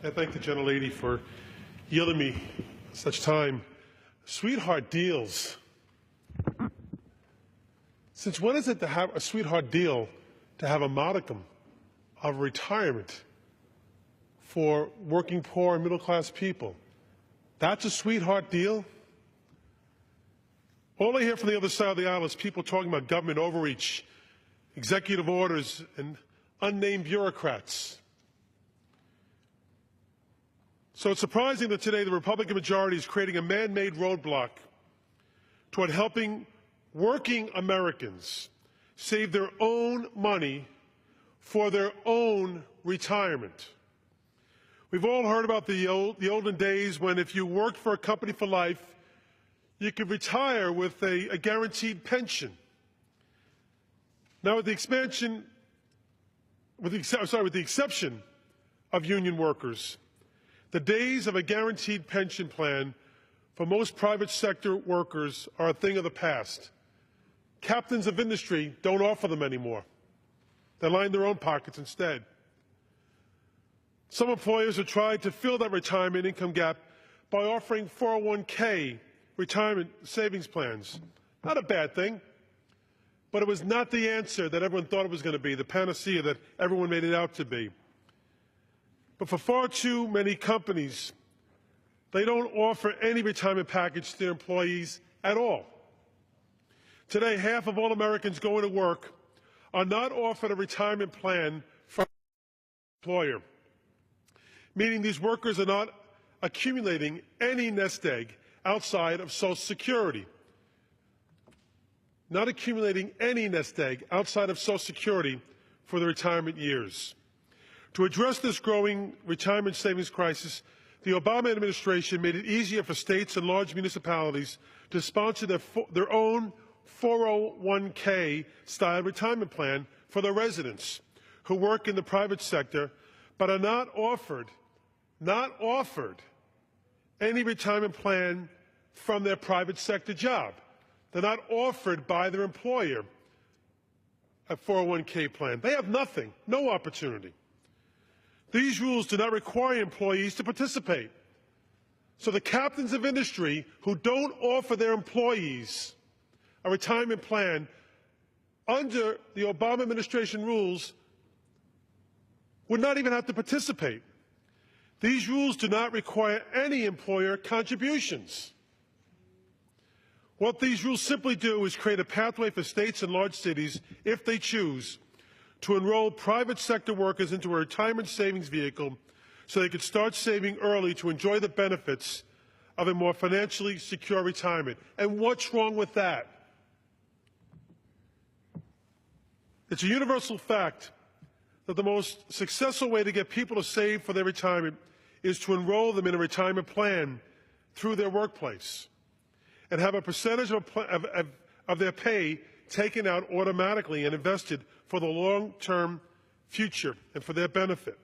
I thank the gentlelady for yielding me such time. Sweetheart deals. Since when is it to have a sweetheart deal to have a modicum of retirement for working poor and middle-class people? That's a sweetheart deal? All I hear from the other side of the aisle is people talking about government overreach, executive orders, and unnamed bureaucrats. So it's surprising that today the Republican majority is creating a man-made roadblock toward helping working Americans save their own money for their own retirement. We've all heard about the olden days when if you worked for a company for life, you could retire with a guaranteed pension. Now, with the exception of union workers, the days of a guaranteed pension plan for most private sector workers are a thing of the past. Captains of industry don't offer them anymore. They line their own pockets instead. Some employers have tried to fill that retirement income gap by offering 401k retirement savings plans. Not a bad thing, but it was not the answer that everyone thought it was going to be, the panacea that everyone made it out to be. But for far too many companies, they don't offer any retirement package to their employees at all. Today, half of all Americans going to work are not offered a retirement plan from their employer, meaning these workers are not accumulating any nest egg outside of Social Security. Not accumulating any nest egg outside of Social Security for their retirement years. To address this growing retirement savings crisis, the Obama administration made it easier for states and large municipalities to sponsor their own 401k-style retirement plan for their residents who work in the private sector but are not offered any retirement plan from their private sector job. They're not offered by their employer a 401k plan. They have nothing, no opportunity. These rules do not require employees to participate. So the captains of industry who don't offer their employees a retirement plan under the Obama administration rules would not even have to participate. These rules do not require any employer contributions. What these rules simply do is create a pathway for states and large cities, if they choose, to enroll private sector workers into a retirement savings vehicle so they could start saving early to enjoy the benefits of a more financially secure retirement. And what's wrong with that? It's a universal fact that the most successful way to get people to save for their retirement is to enroll them in a retirement plan through their workplace and have a percentage of their pay taken out automatically and invested for the long-term future and for their benefit.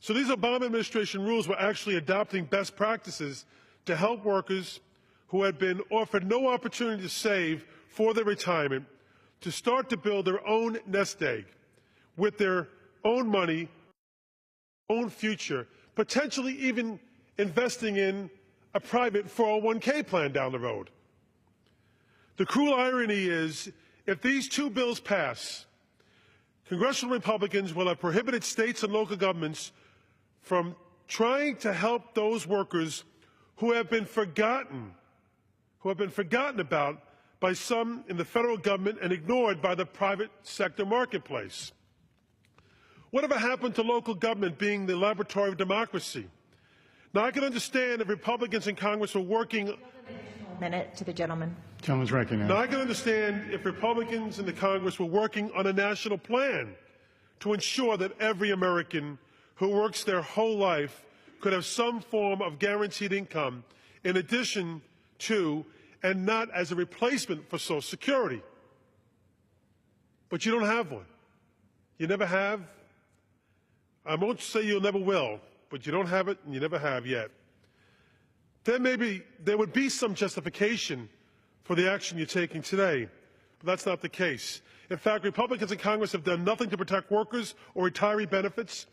So these Obama administration rules were actually adopting best practices to help workers who had been offered no opportunity to save for their retirement to start to build their own nest egg with their own money, own future, potentially even investing in a private 401k plan down the road. The cruel irony is, if these two bills pass, congressional Republicans will have prohibited states and local governments from trying to help those workers who have been forgotten about by some in the federal government and ignored by the private sector marketplace. Whatever happened to local government being the laboratory of democracy? Now, I can understand if Republicans in Congress were working... Minute to the gentleman. Gentleman's recognized. Now, I can understand if Republicans in the Congress were working on a national plan to ensure that every American who works their whole life could have some form of guaranteed income in addition to and not as a replacement for Social Security. But you don't have one. You never have. I won't say you never will, but you don't have it and you never have yet. Then maybe there would be some justification for the action you're taking today, but that's not the case. In fact, Republicans in Congress have done nothing to protect workers or retiree benefits,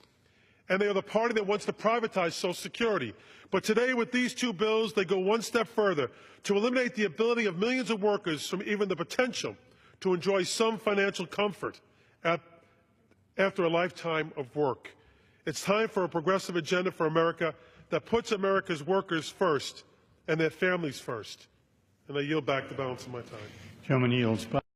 and they are the party that wants to privatize Social Security. But today, with these two bills, they go one step further to eliminate the ability of millions of workers from even the potential to enjoy some financial comfort after a lifetime of work. It's time for a progressive agenda for America that puts America's workers first and their families first. And I yield back the balance of my time. Gentleman yields back.